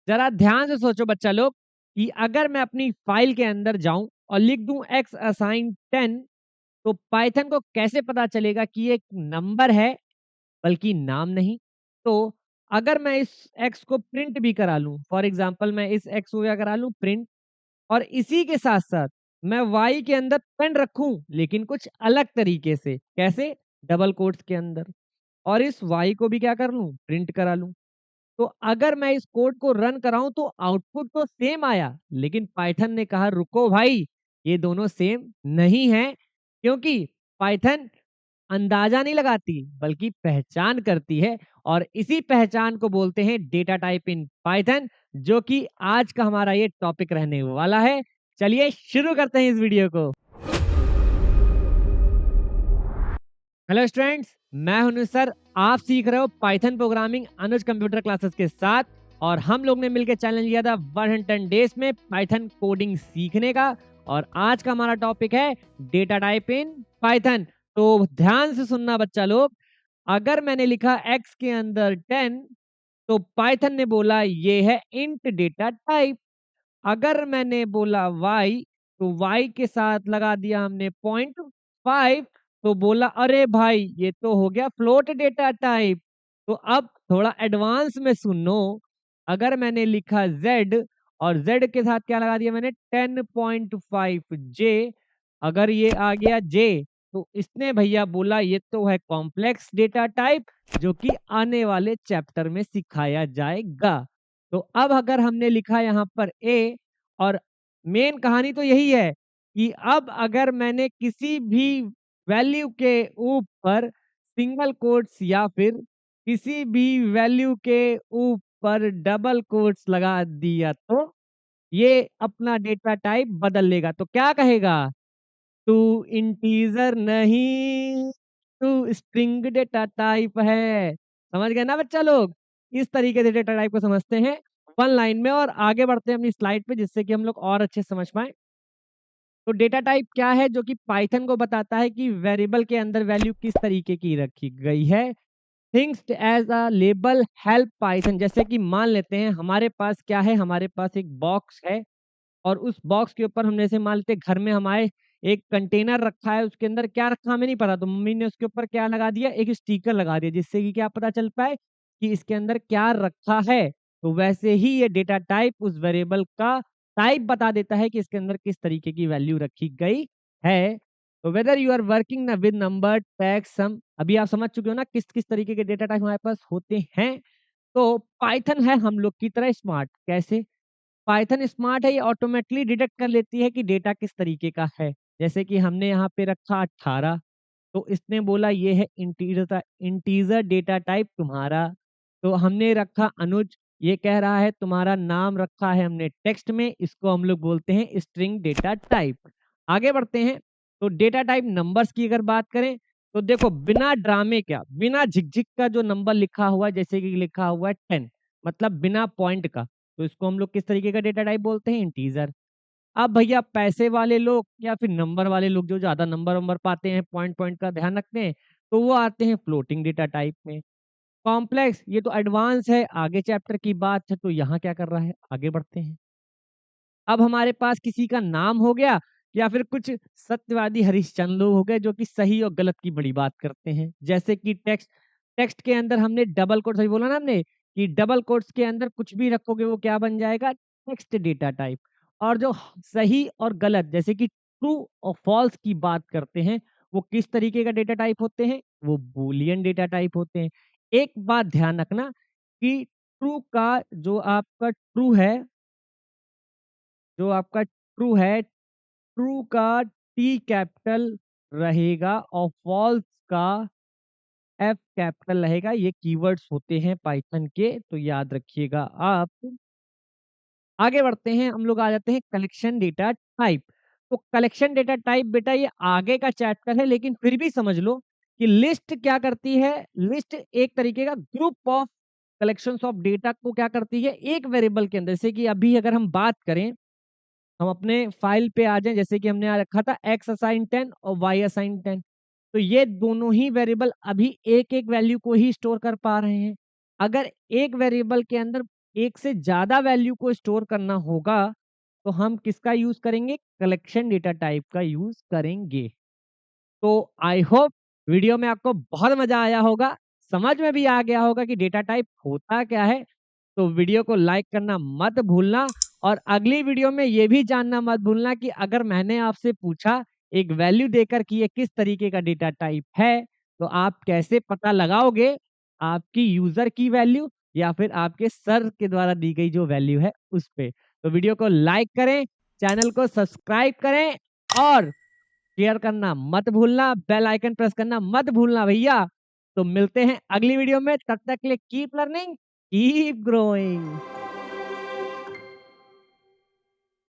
जरा ध्यान से सोचो बच्चा लोग कि अगर मैं अपनी फाइल के अंदर जाऊं और लिख दूं x असाइन 10, तो पाइथन को कैसे पता चलेगा कि ये एक नंबर है बल्कि नाम नहीं। तो अगर मैं इस x को प्रिंट भी करा लूं, फॉर एग्जांपल मैं इस x को क्या करा लूं प्रिंट, और इसी के साथ साथ मैं y के अंदर पेन रखूं लेकिन कुछ अलग तरीके से, कैसे, डबल कोट्स के अंदर, और इस y को भी क्या कर लूं प्रिंट करा लूं, तो अगर मैं इस कोड को रन कराऊं तो आउटपुट तो सेम आया, लेकिन पाइथन ने कहा रुको भाई, ये दोनों सेम नहीं है, क्योंकि पाइथन अंदाजा नहीं लगाती बल्कि पहचान करती है, और इसी पहचान को बोलते हैं डेटा टाइप इन पाइथन, जो कि आज का हमारा ये टॉपिक रहने वाला है। चलिए शुरू करते हैं इस वीडियो को। हेलो स्टूडेंट्स, मैं हूं सर। आप सीख रहे हो पाइथन प्रोग्रामिंग अनुज कंप्यूटर क्लासेस के साथ, और हम लोग ने मिलकर चैलेंज लिया था 110 डेज में पाइथन कोडिंग सीखने का, और आज का हमारा टॉपिक है डेटा टाइप इन पाइथन। तो ध्यान से सुनना बच्चा लोग, अगर मैंने लिखा x के अंदर 10, तो पाइथन ने बोला ये है इंट डेटा टाइप। अगर मैंने बोला y, तो y के साथ लगा दिया हमने 0.5, तो बोला अरे भाई ये तो हो गया फ्लोट डेटा टाइप। तो अब थोड़ा एडवांस में सुनो, अगर मैंने लिखा z और z के साथ क्या लगा दिया मैंने 10.5 j, अगर ये आ गया j, तो इसने भैया बोला ये तो है कॉम्प्लेक्स डेटा टाइप, जो कि आने वाले चैप्टर में सिखाया जाएगा। तो अब अगर हमने लिखा यहाँ पर ए, और मेन कहानी तो यही है कि अब अगर मैंने किसी भी वैल्यू के ऊपर सिंगल कोट्स या फिर किसी भी वैल्यू के ऊपर डबल कोट्स लगा दिया, तो ये अपना डेटा टाइप बदल लेगा। तो क्या कहेगा, तू इंटीजर नहीं, तू स्ट्रिंग डेटा टाइप है। समझ गए ना बच्चा लोग? इस तरीके से डेटा टाइप को समझते हैं वन लाइन में, और आगे बढ़ते हैं अपनी स्लाइड पे, जिससे कि हम लोग और अच्छे से समझ पाए। तो डेटा टाइप क्या है, जो कि पाइथन को बताता है कि वेरिएबल के अंदर वैल्यू किस तरीके की रखी गई है। Things as a label help Python, जैसे कि मान लेते हैं हमारे पास क्या है, हमारे पास एक बॉक्स है, और उस बॉक्स के ऊपर हमने जैसे मान लेते हैं घर में हमारे एक कंटेनर रखा है, उसके अंदर क्या रखा हमें नहीं पता, तो मम्मी ने उसके ऊपर क्या लगा दिया, एक स्टिकर लगा दिया, जिससे कि क्या पता चल पाए कि इसके अंदर क्या रखा है। तो वैसे ही ये डेटा टाइप उस वेरिएबल का टाइप बता देता है कि इसके अंदर किस तरीके की वैल्यू रखी गई है। तो whether you are working with number tag some, अभी आप समझ चुके हो ना किस किस तरीके के डेटा टाइप हमारे पास होते हैं। तो पाइथन है हम लोग की तरह स्मार्ट, कैसे? पाइथन स्मार्ट है, ये ऑटोमेटिकली डिटेक्ट कर लेती है कि डेटा किस तरीके का है। जैसे कि हमने यहाँ पे रखा 18, तो इसने बोला ये है इंटीजर, इंटीजर डेटा टाइप तुम्हारा। तो हमने रखा अनुज, ये कह रहा है तुम्हारा नाम रखा है हमने टेक्स्ट में, इसको हम लोग बोलते हैं स्ट्रिंग डेटा टाइप। आगे बढ़ते हैं। तो डेटा टाइप नंबर्स की अगर बात करें, तो देखो बिना ड्रामे क्या, बिना झिकझिक का जो नंबर लिखा हुआ है, जैसे कि लिखा हुआ है 10, मतलब बिना पॉइंट का, तो इसको हम लोग किस तरीके का डेटा टाइप बोलते हैं, इंटीजर। अब भैया पैसे वाले लोग या फिर नंबर वाले लोग जो ज्यादा नंबर वंबर पाते हैं, पॉइंट पॉइंट का ध्यान रखते हैं, तो वो आते हैं फ्लोटिंग डेटा टाइप में। कॉम्प्लेक्स ये तो एडवांस है, आगे चैप्टर की बात है, तो यहाँ क्या कर रहा है, आगे बढ़ते हैं। अब हमारे पास किसी का नाम हो गया, या फिर कुछ सत्यवादी हरिश्चंद्र लोग हो गए जो कि सही और गलत की बड़ी बात करते हैं, जैसे कि टेक्स्ट, टेक्स्ट के अंदर हमने डबल कोट, सही बोला ना हमने कि डबल कोट्स के अंदर कुछ भी रखोगे वो क्या बन जाएगा, टेक्स्ट डेटा टाइप। और जो सही और गलत, जैसे कि ट्रू और फॉल्स की बात करते हैं, वो किस तरीके का डेटा टाइप होते हैं, वो बूलियन डेटा टाइप होते हैं। एक बात ध्यान रखना कि ट्रू का जो आपका ट्रू है, जो आपका ट्रू है, ट्रू का टी कैपिटल रहेगा और फॉल्स का एफ कैपिटल रहेगा। ये कीवर्ड्स होते हैं पाइथन के, तो याद रखिएगा आप। आगे बढ़ते हैं, हम लोग आ जाते हैं कलेक्शन डेटा टाइप। तो कलेक्शन डेटा टाइप बेटा ये आगे का चैप्टर है, लेकिन फिर भी समझ लो कि लिस्ट क्या करती है, लिस्ट एक तरीके का group of collections of data को क्या करती है, एक वेरिएबल के अंदर। जैसे कि अभी अगर हम बात करें, हम अपने फाइल पे आ जाएं, जैसे कि हमने यहाँ रखा था x असाइन 10 और y असाइन 10, तो ये दोनों ही वेरिएबल अभी एक एक वैल्यू को ही स्टोर कर पा रहे हैं। अगर एक वेरिएबल के अंदर एक से ज़्यादा वैल्यू को स्टोर करना होगा, तो हम किसका यूज़ करेंगे? कलेक्शन डेटा टाइप का यूज़ करेंगे। तो आई होप वीडियो में आपको बहुत मज़ा आया होगा, समझ में भी आ गया होगा कि डेटा टाइप होता क्या है। तो वीडियो को लाइक करना मत भूलना और अगली वीडियो में ये भी जानना मत भूलना कि अगर मैंने आपसे पूछा एक वैल्यू देकर कि ये किस तरीके का डेटा टाइप है, तो आप कैसे पता लगाओगे आपकी यूज़र की वैल्यू या फिर आपके सर के द्वारा दी गई जो वैल्यू है उस पे। तो वीडियो को लाइक करें, चैनल को सब्सक्राइब करें और शेयर करना मत भूलना, बेल आइकन प्रेस करना मत भूलना भैया। तो मिलते हैं अगली वीडियो में, तब तक के लिए कीप लर्निंग, कीप ग्रोइंग।